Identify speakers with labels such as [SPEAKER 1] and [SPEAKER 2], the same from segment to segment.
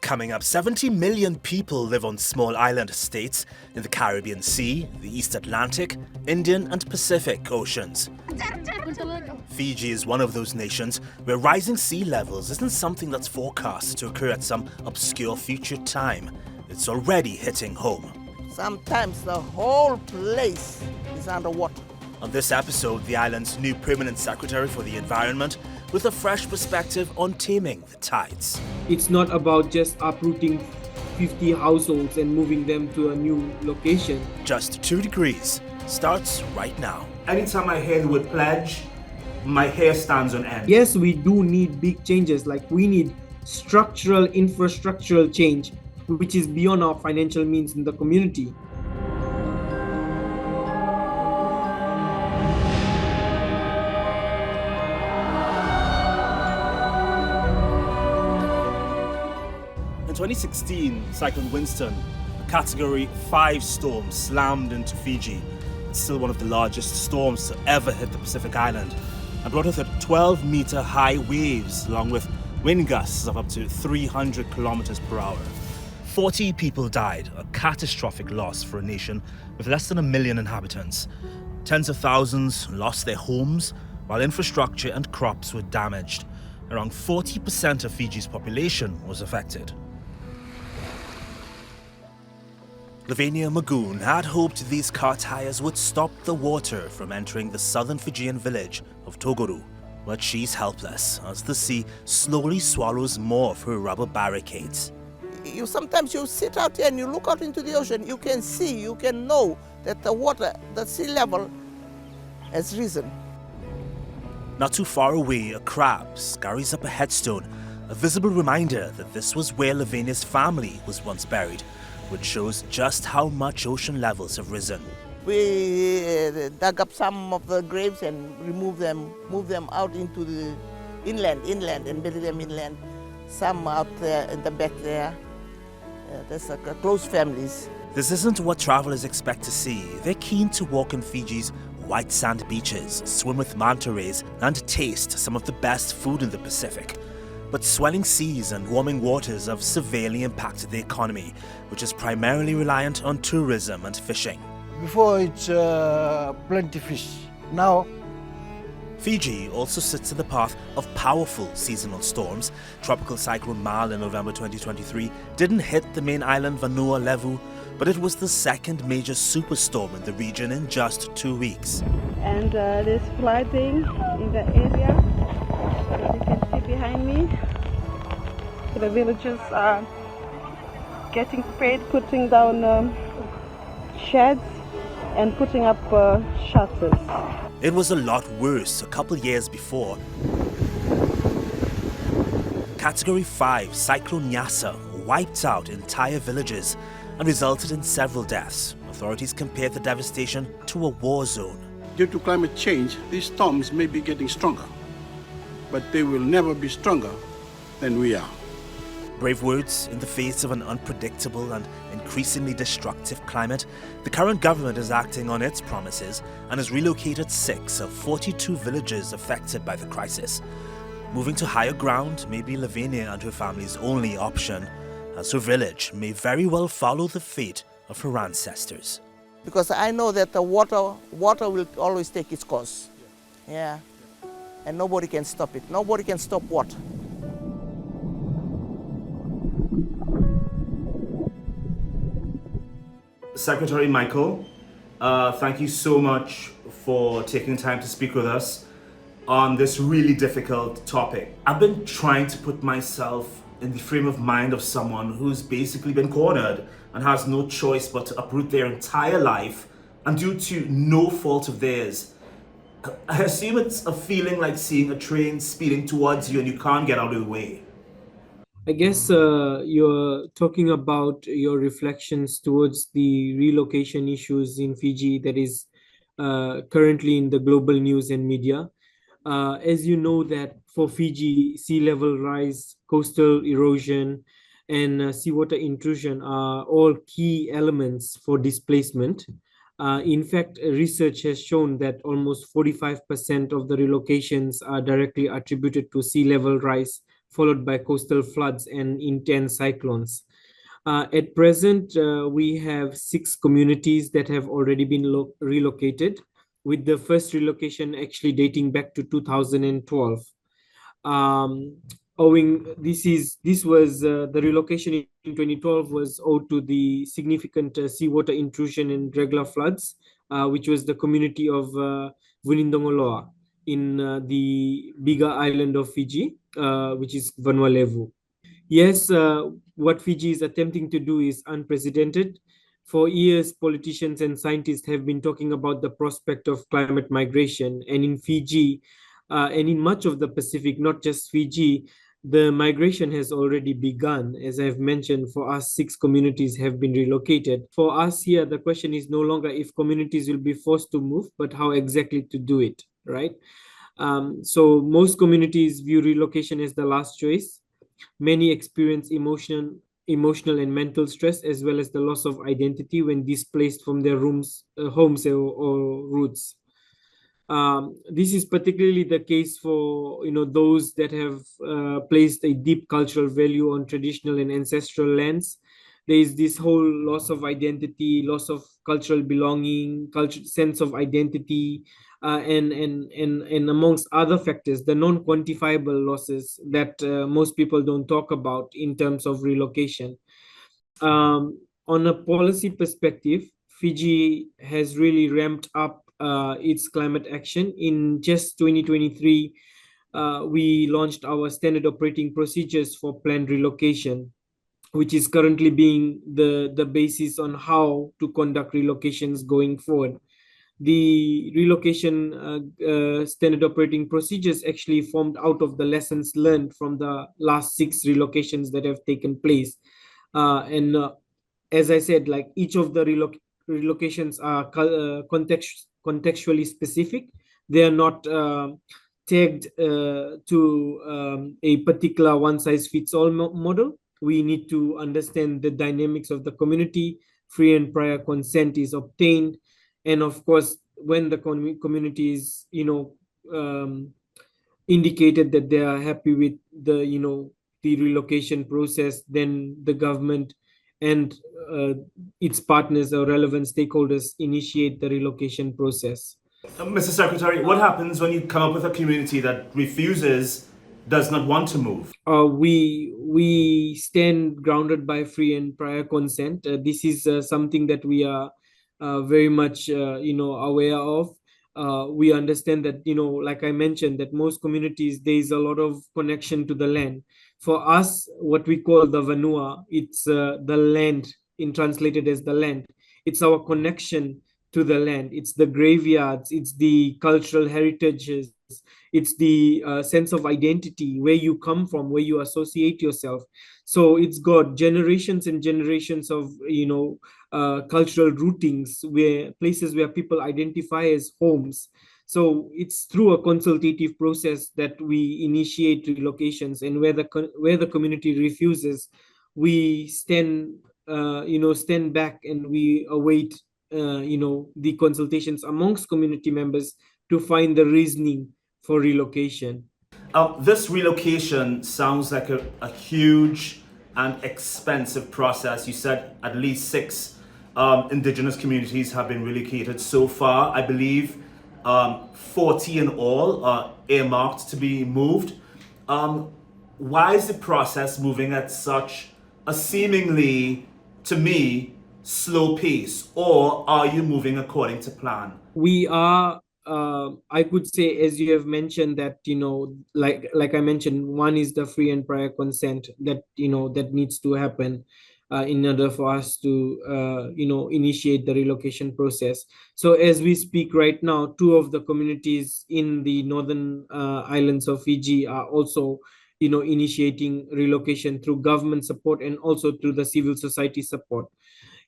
[SPEAKER 1] Coming up, 70 million people live on small island states in the Caribbean Sea, the East Atlantic, Indian and Pacific Oceans. Fiji is one of those nations where rising sea levels isn't something that's forecast to occur at some obscure future time. It's already hitting home.
[SPEAKER 2] Sometimes the whole place is underwater.
[SPEAKER 1] On this episode, the island's new permanent secretary for the environment with a fresh perspective on taming the tides.
[SPEAKER 3] It's not about just uprooting 50 households and moving them to a new location.
[SPEAKER 1] Just 2 degrees starts right now.
[SPEAKER 4] Anytime I hear the word pledge, my hair stands on end.
[SPEAKER 3] Yes, we do need big changes, like we need structural, infrastructural change, which is beyond our financial means in the community.
[SPEAKER 1] In 2016, Cyclone Winston, a Category 5 storm, slammed into Fiji. It's still one of the largest storms to ever hit the Pacific island and brought with it 12-meter high waves along with wind gusts of up to 300 kilometers per hour. 40 people died, a catastrophic loss for a nation with less than 1 million inhabitants. Tens of thousands lost their homes, while infrastructure and crops were damaged. Around 40% of Fiji's population was affected. Lavinia Magoon had hoped these car tires would stop the water from entering the southern Fijian village of Togoru, but she's helpless as the sea slowly swallows more of her rubber barricades.
[SPEAKER 2] Sometimes you sit out here and you look out into the ocean, you can see, you can know that the water, the sea level has risen.
[SPEAKER 1] Not too far away, a crab scurries up a headstone, a visible reminder that this was where Lavinia's family was once buried, which shows just how much ocean levels have risen.
[SPEAKER 2] We dug up some of the graves and moved them out into the inland and buried them inland. Some out there in the back there. There's close families.
[SPEAKER 1] This isn't what travelers expect to see. They're keen to walk on Fiji's white sand beaches, swim with manta rays, and taste some of the best food in the Pacific. But swelling seas and warming waters have severely impacted the economy, which is primarily reliant on tourism and fishing.
[SPEAKER 5] Before it's plenty fish. Now
[SPEAKER 1] Fiji also sits in the path of powerful seasonal storms. Tropical Cyclone Mal in November 2023 didn't hit the main island Vanua Levu, but it was the second major superstorm in the region in just 2 weeks.
[SPEAKER 6] And there's flooding in the area, as you can see behind me. So the villagers are getting prepared, putting down sheds and putting up shutters.
[SPEAKER 1] It was a lot worse a couple years before. Category 5 Cyclone Nyasa wiped out entire villages and resulted in several deaths. Authorities compared the devastation to a war zone.
[SPEAKER 7] Due to climate change, these storms may be getting stronger, but they will never be stronger than we are.
[SPEAKER 1] Brave words in the face of an unpredictable and increasingly destructive climate. The current government is acting on its promises and has relocated 6 of 42 villages affected by the crisis. Moving to higher ground may be Lavinia and her family's only option, as her village may very well follow the fate of her ancestors.
[SPEAKER 2] Because I know that the water will always take its course. Yeah. And nobody can stop it. Nobody can stop water.
[SPEAKER 4] Secretary Michael, thank you so much for taking time to speak with us on this really difficult topic. I've been trying to put myself in the frame of mind of someone who's basically been cornered and has no choice but to uproot their entire life, and due to no fault of theirs. I assume it's a feeling like seeing a train speeding towards you and you can't get out of the way.
[SPEAKER 3] I guess you're talking about your reflections towards the relocation issues in Fiji that is currently in the global news and media. As you know that for Fiji, sea level rise, coastal erosion, and seawater intrusion are all key elements for displacement. In fact, research has shown that almost 45% of the relocations are directly attributed to sea level rise, followed by coastal floods and intense cyclones. At present, we have 6 communities that have already been relocated, with the first relocation actually dating back to 2012. Um, owing this was The relocation in 2012 was owed to the significant seawater intrusion and regular floods, which was the community of Vunindongoloa in the bigger island of Fiji, which is Vanuatu. Yes, what Fiji is attempting to do is unprecedented. For years, politicians and scientists have been talking about the prospect of climate migration. And in Fiji, and in much of the Pacific, not just Fiji, the migration has already begun. As I've mentioned, for us, 6 communities have been relocated. For us here, the question is no longer if communities will be forced to move, but how exactly to do it, right? So most communities view relocation as the last choice. Many experience emotional and mental stress, as well as the loss of identity when displaced from their homes, or roots. This is particularly the case for those that have placed a deep cultural value on traditional and ancestral lands. There is this whole loss of identity, loss of cultural belonging, culture sense of identity, and amongst other factors, the non-quantifiable losses that most people don't talk about in terms of relocation. On a policy perspective, Fiji has really ramped up its climate action. In just 2023, we launched our standard operating procedures for planned relocation, which is currently being the basis on how to conduct relocations going forward. The relocation standard operating procedures actually formed out of the lessons learned from the last 6 relocations that have taken place. And As I said, like each of the relocations are contextually specific. They are not tagged to a particular one size fits all model. We need to understand the dynamics of the community. Free and prior consent is obtained, and of course, when the community is indicated that they are happy with the relocation process, then the government and uh, its partners or relevant stakeholders initiate the relocation process.
[SPEAKER 4] Mr. Secretary, what happens when you come up with a community that refuses, does not want to move?
[SPEAKER 3] We stand grounded by free and prior consent. This is something that we are very much aware of. We understand that, like I mentioned, that most communities, there is a lot of connection to the land. For us, what we call the vanua, it's the land, in translated as the land. It's our connection to the land. It's the graveyards, it's the cultural heritages, it's the sense of identity, where you come from, where you associate yourself. So it's got generations and generations of cultural rootings, where places where people identify as homes. So it's through a consultative process that we initiate relocations, and where the community refuses, we stand back and we await the consultations amongst community members to find the reasoning for relocation.
[SPEAKER 4] This relocation sounds like a huge and expensive process. You said at least 6 indigenous communities have been relocated so far. I believe 40 in all are earmarked to be moved. Why is the process moving at such a seemingly, to me, slow pace? Or are you moving according to plan?
[SPEAKER 3] We are, I could say, as you have mentioned, that like I mentioned, one is the free and prior consent that needs to happen in order for us to initiate the relocation process. So as we speak right now, 2 of the communities in the northern islands of Fiji are also initiating relocation through government support and also through the civil society support.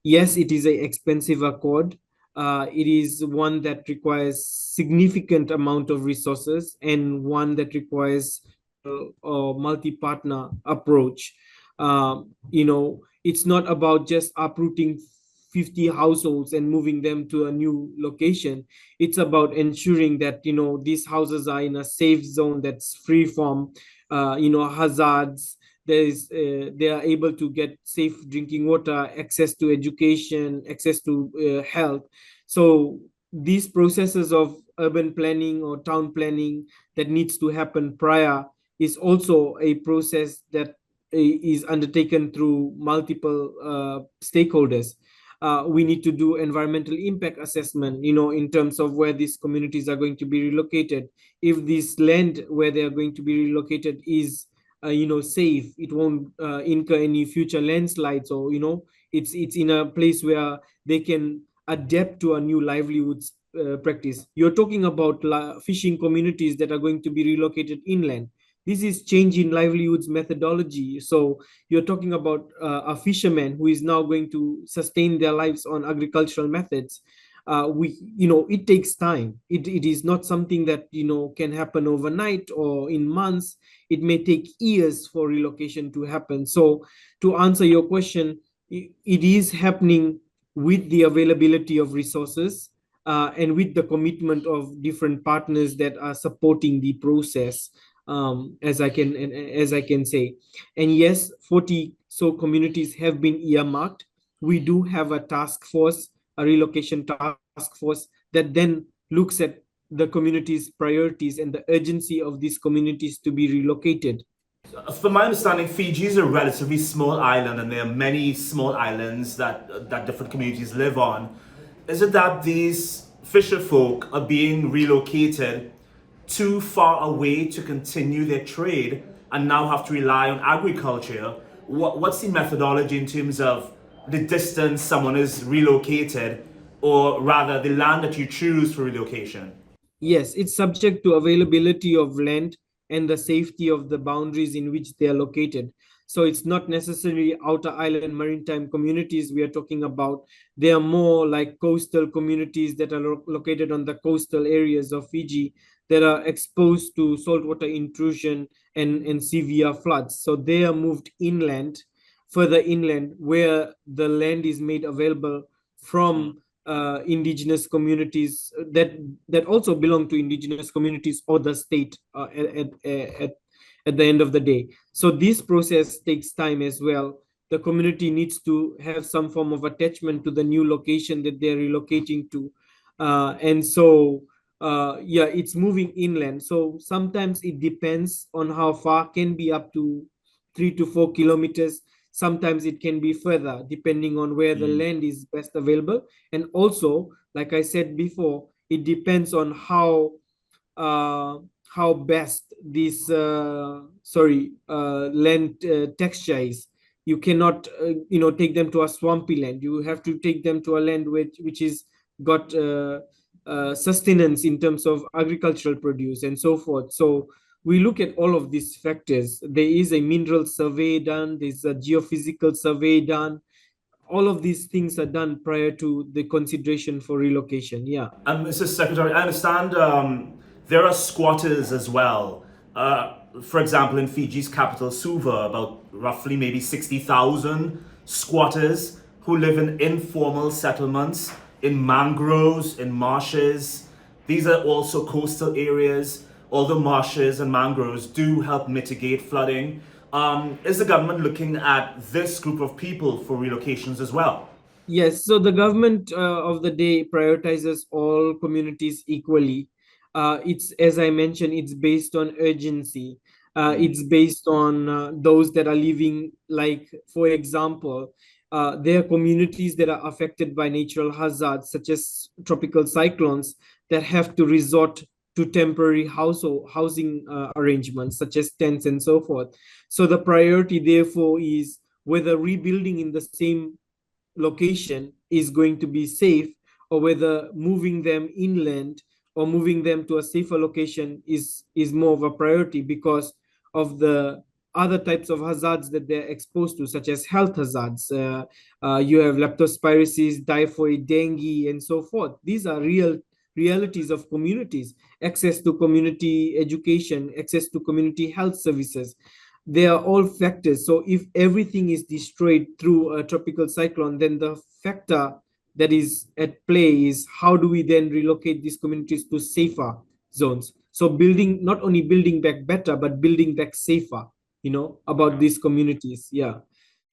[SPEAKER 3] Yes, it is a expensive accord. It is one that requires significant amount of resources, and one that requires a multi-partner approach. It's not about just uprooting 50 households and moving them to a new location. It's about ensuring that, these houses are in a safe zone that's free from, hazards. They are able to get safe drinking water, access to education, access to health. So these processes of urban planning or town planning that needs to happen prior is also a process that is undertaken through multiple stakeholders. We need to do environmental impact assessment, in terms of where these communities are going to be relocated. If this land where they are going to be relocated is, safe, it won't incur any future landslides, or it's in a place where they can adapt to a new livelihoods practice. You're talking about fishing communities that are going to be relocated inland. This is change in livelihoods methodology. So you're talking about a fisherman who is now going to sustain their lives on agricultural methods. It takes time. It is not something that can happen overnight or in months. It may take years for relocation to happen. So to answer your question, it is happening with the availability of resources, and with the commitment of different partners that are supporting the process, as I can say. And yes, 40 so communities have been earmarked. We do have a task force, a relocation task force, that then looks at the community's priorities and the urgency of these communities to be relocated.
[SPEAKER 4] From my understanding, Fiji is a relatively small island, and there are many small islands that different communities live on. Is it that these fisher folk are being relocated too far away to continue their trade and now have to rely on agriculture? What's the methodology in terms of the distance someone is relocated, or rather the land that you choose for relocation?
[SPEAKER 3] Yes, it's subject to availability of land and the safety of the boundaries in which they are located. So it's not necessarily outer island maritime communities we are talking about. They are more like coastal communities that are located on the coastal areas of Fiji that are exposed to saltwater intrusion and severe floods. So they are moved inland, further inland, where the land is made available from indigenous communities that also belong to indigenous communities or the state, at the end of the day. So this process takes time as well. The community needs to have some form of attachment to the new location that they're relocating to, and so yeah, it's moving inland. So sometimes it depends on how far, can be up to 3 to 4 kilometers. Sometimes it can be further, depending on where the land is best available. And also, like I said before, it depends on how best this land texture is. You cannot take them to a swampy land. You have to take them to a land which is got sustenance in terms of agricultural produce and so forth. So we look at all of these factors. There is a mineral survey done, there's a geophysical survey done. All of these things are done prior to the consideration for relocation. Yeah.
[SPEAKER 4] And Mr. Secretary, I understand there are squatters as well. For example, in Fiji's capital, Suva, about roughly maybe 60,000 squatters who live in informal settlements, in mangroves, in marshes. These are also coastal areas. Although marshes and mangroves do help mitigate flooding, is the government looking at this group of people for relocations as well?
[SPEAKER 3] Yes, so the government of the day prioritizes all communities equally. It's, as I mentioned, it's based on urgency. It's based on those that are living, like, for example, there are communities that are affected by natural hazards, such as tropical cyclones, that have to resort to temporary housing arrangements, such as tents and so forth. So the priority, therefore, is whether rebuilding in the same location is going to be safe, or whether moving them inland or moving them to a safer location is more of a priority, because of the other types of hazards that they're exposed to, such as health hazards. You have leptospirosis, typhoid, dengue, and so forth. These are realities of communities. Access to community education, access to community health services, they are all factors. So if everything is destroyed through a tropical cyclone, then the factor that is at play is how do we then relocate these communities to safer zones? So building, not only building back better, but building back safer, about these communities. Yeah.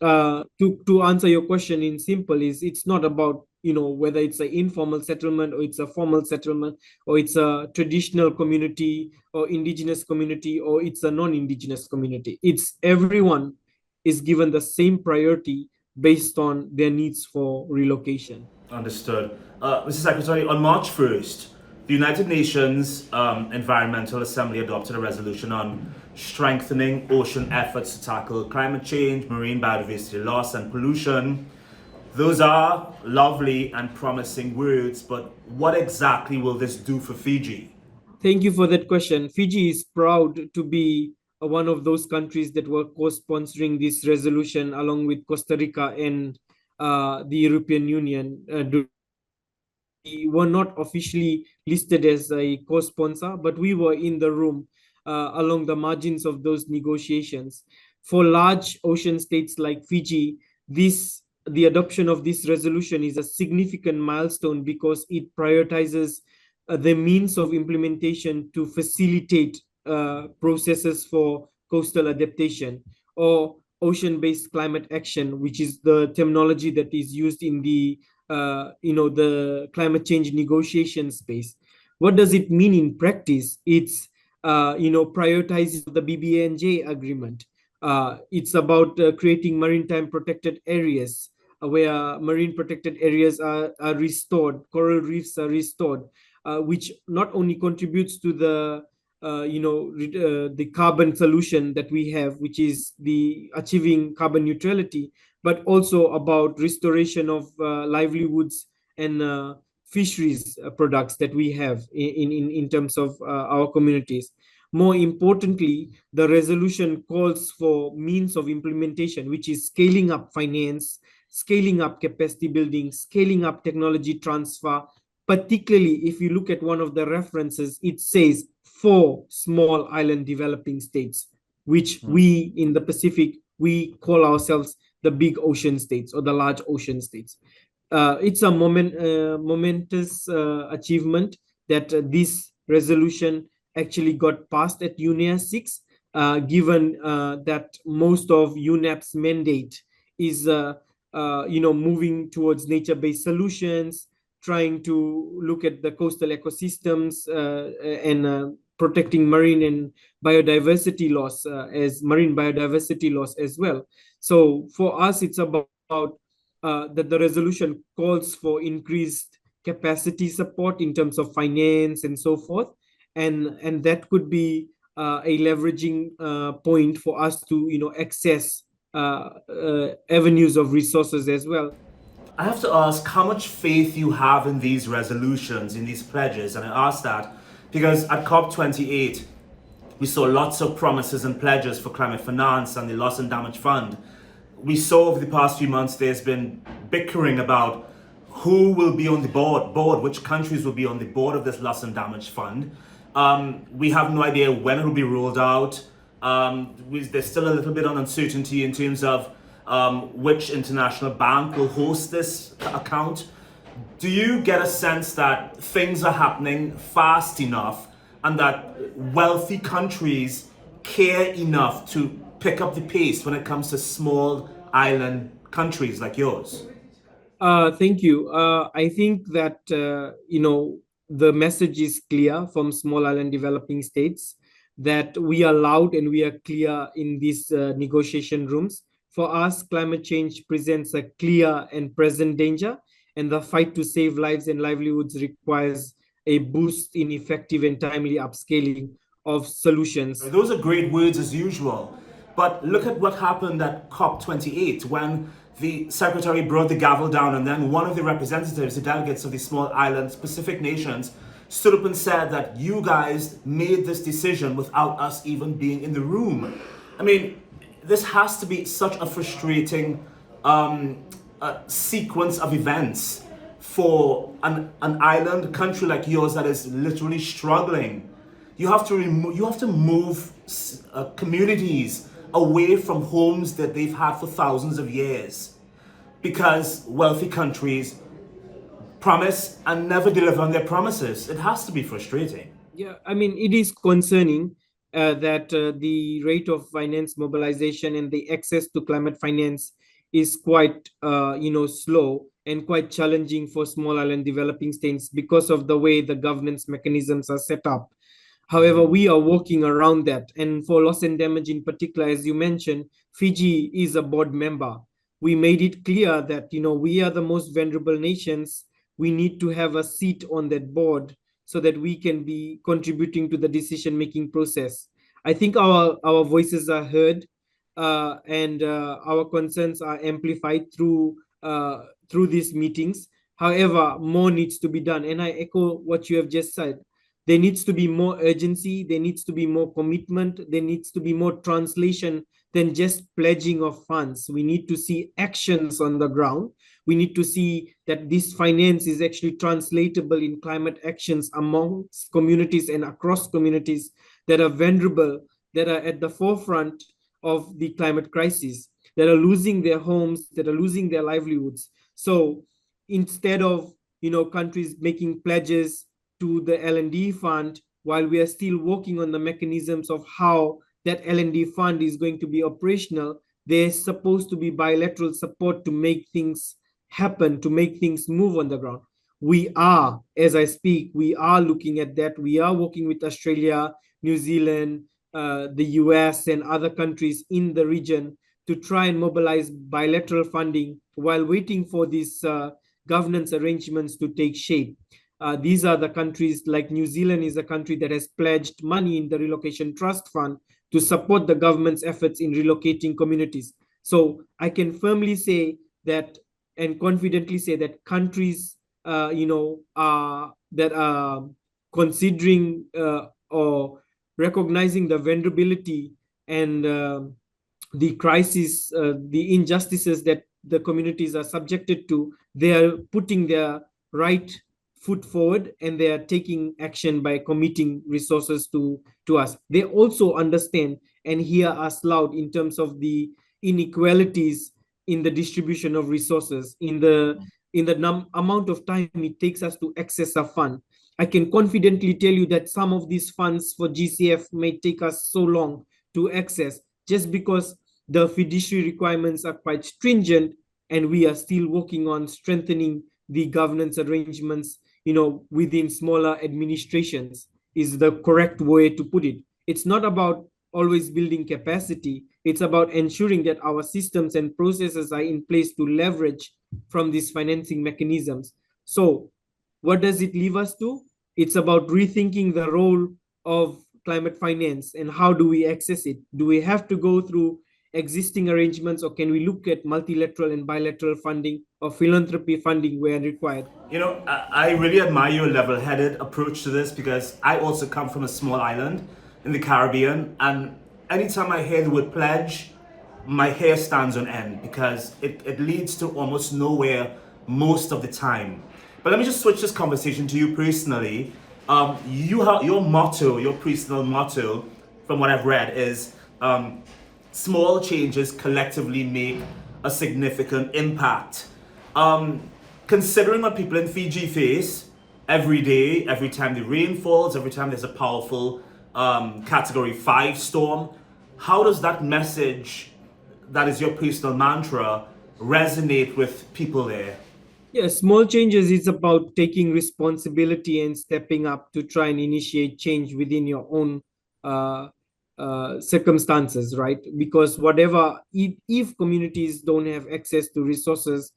[SPEAKER 3] To answer your question in simple is, it's not about, whether it's an informal settlement or it's a formal settlement, or it's a traditional community or indigenous community, or it's a non-indigenous community. It's everyone is given the same priority based on their needs for relocation.
[SPEAKER 4] Understood. Mr. Secretary, on March 1st, the United Nations Environmental Assembly adopted a resolution on strengthening ocean efforts to tackle climate change, marine biodiversity loss, and pollution. Those are lovely and promising words, but what exactly will this do for Fiji?
[SPEAKER 3] Thank you for that question. Fiji is proud to be one of those countries that were co-sponsoring this resolution along with Costa Rica and the European Union. We were not officially listed as a co-sponsor, but we were in the room along the margins of those negotiations. For large ocean states like Fiji, the adoption of this resolution is a significant milestone because it prioritizes the means of implementation to facilitate processes for coastal adaptation or ocean-based climate action, which is the terminology that is used in the the climate change negotiation space. What does it mean in practice? It's prioritizing the BBNJ agreement. It's about creating maritime protected areas where marine protected areas are restored, coral reefs are restored, which not only contributes to the carbon solution that we have, which is the achieving carbon neutrality, but also about restoration of livelihoods and fisheries products that we have in terms of our communities. More importantly, the resolution calls for means of implementation, which is scaling up finance, scaling up capacity building, scaling up technology transfer. Particularly, if you look at one of the references, it says 4 small island developing states, which we in the Pacific, we call ourselves the big ocean states or the large ocean states. It's a momentous achievement that this resolution actually got passed at UNEA 6, given that most of UNEP's mandate is moving towards nature-based solutions, trying to look at the coastal ecosystems and protecting marine and biodiversity loss as marine biodiversity loss as well. So for us, it's about that the resolution calls for increased capacity support in terms of finance and so forth, and that could be a leveraging point for us to access avenues of resources as well.
[SPEAKER 4] I have to ask how much faith you have in these resolutions, in these pledges, and I ask that because at COP28, we saw lots of promises and pledges for climate finance and the loss and damage fund. We saw over the past few months there's been bickering about who will be on the board, which countries will be on the board of this loss and damage fund. We have no idea when it will be rolled out. There's still a little bit of uncertainty in terms of which international bank will host this account. Do you get a sense that things are happening fast enough and that wealthy countries care enough to pick up the pace when it comes to small island countries like yours?
[SPEAKER 3] Thank you. I think that, the message is clear from small island developing states that we are loud and we are clear in these negotiation rooms. For us, climate change presents a clear and present danger, and the fight to save lives and livelihoods requires a boost in effective and timely upscaling of solutions.
[SPEAKER 4] Those are great words as usual, but look at what happened at COP28 when the secretary brought the gavel down and then one of the representatives, the delegates of the small islands, Pacific nations, stood up and said that you guys made this decision without us even being in the room. I mean, this has to be such a frustrating sequence of events for an island country like yours that is literally struggling. You have to move communities away from homes that they've had for thousands of years. because wealthy countries promise and never deliver on their promises. It has to be frustrating.
[SPEAKER 3] Yeah, I mean, it is concerning that the rate of finance mobilization and the access to climate finance is quite, slow and quite challenging for small island developing states because of the way the governance mechanisms are set up. However, we are working around that. And for loss and damage in particular, as you mentioned, Fiji is a board member. We made it clear that, we are the most vulnerable nations. We need to have a seat on that board so that we can be contributing to the decision making process. I think our voices are heard, and our concerns are amplified through these meetings. However, more needs to be done, and I echo what you have just said. There needs to be more urgency, there needs to be more commitment, there needs to be more translation than just pledging of funds. We need to see actions on the ground. We need to see that this finance is actually translatable in climate actions amongst communities and across communities that are vulnerable, that are at the forefront of the climate crisis, that are losing their homes, that are losing their livelihoods. So instead of countries making pledges to the L&D fund, while we are still working on the mechanisms of how that L&D fund is going to be operational, there's supposed to be bilateral support to make things happen, to make things move on the ground. We are, as I speak, we are looking at that. We are working with Australia, New Zealand, the US, and other countries in the region to try and mobilize bilateral funding while waiting for these governance arrangements to take shape. These are the countries, like New Zealand is a country that has pledged money in the Relocation Trust Fund to support the government's efforts in relocating communities. So I can firmly say that and confidently say that countries, that are considering or recognizing the vulnerability and the crisis, the injustices that the communities are subjected to, they are putting their right foot forward and they are taking action by committing resources to us. They also understand and hear us loud in terms of the inequalities in the distribution of resources, in the amount of time it takes us to access a fund. I can confidently tell you that some of these funds for GCF may take us so long to access just because the fiduciary requirements are quite stringent, and we are still working on strengthening the governance arrangements, within smaller administrations is the correct way to put it. It's not about always building capacity. It's about ensuring that our systems and processes are in place to leverage from these financing mechanisms. So what does it leave us to? It's about rethinking the role of climate finance and how do we access it? Do we have to go through existing arrangements, or can we look at multilateral and bilateral funding or philanthropy funding where required?
[SPEAKER 4] I really admire your level-headed approach to this because I also come from a small island in the Caribbean, and anytime I hear the word pledge, my hair stands on end because it leads to almost nowhere most of the time. But let me just switch this conversation to you personally. Your motto, your personal motto, from what I've read, is small changes collectively make a significant impact. Considering what people in Fiji face every day, every time the rain falls, every time there's a powerful Category 5 storm, how does that message, that is your personal mantra, resonate with people there?
[SPEAKER 3] Yeah, small changes is about taking responsibility and stepping up to try and initiate change within your own circumstances, right? Because if communities don't have access to resources,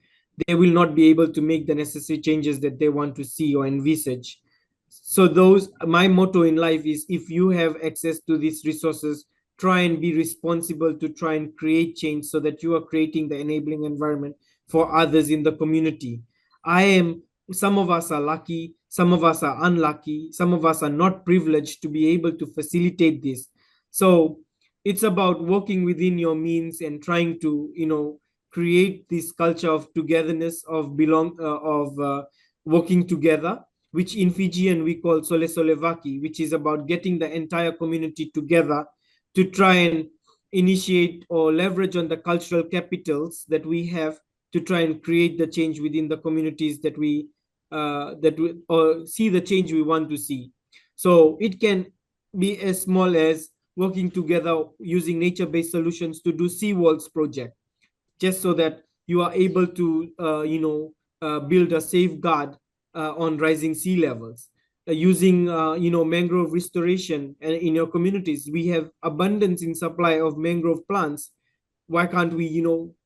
[SPEAKER 3] they will not be able to make the necessary changes that they want to see or envisage. So my motto in life is, if you have access to these resources, try and be responsible to try and create change so that you are creating the enabling environment for others in the community. Some of us are lucky, some of us are unlucky, some of us are not privileged to be able to facilitate this. So it's about working within your means and trying to, create this culture of togetherness, of working together, which in Fijian we call Sole Solevaki, which is about getting the entire community together to try and initiate or leverage on the cultural capitals that we have to try and create the change within the communities that we or see the change we want to see. So it can be as small as working together using nature-based solutions to do seawalls project, just so that you are able to build a safeguard on rising sea levels. Using mangrove restoration in your communities, we have abundance in supply of mangrove plants. Why can't we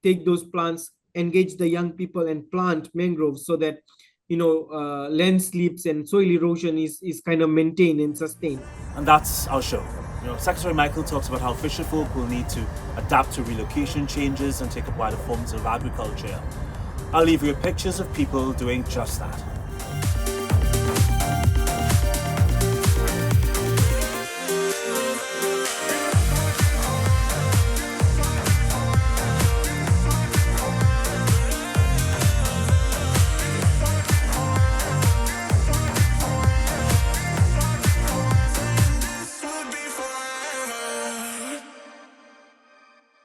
[SPEAKER 3] take those plants, engage the young people and plant mangroves, so that landslips and soil erosion is kind of maintained and sustained.
[SPEAKER 1] And that's our show. Secretary Michael talks about how fisherfolk will need to adapt to relocation changes and take up wider forms of agriculture. I'll leave you with pictures of people doing just that.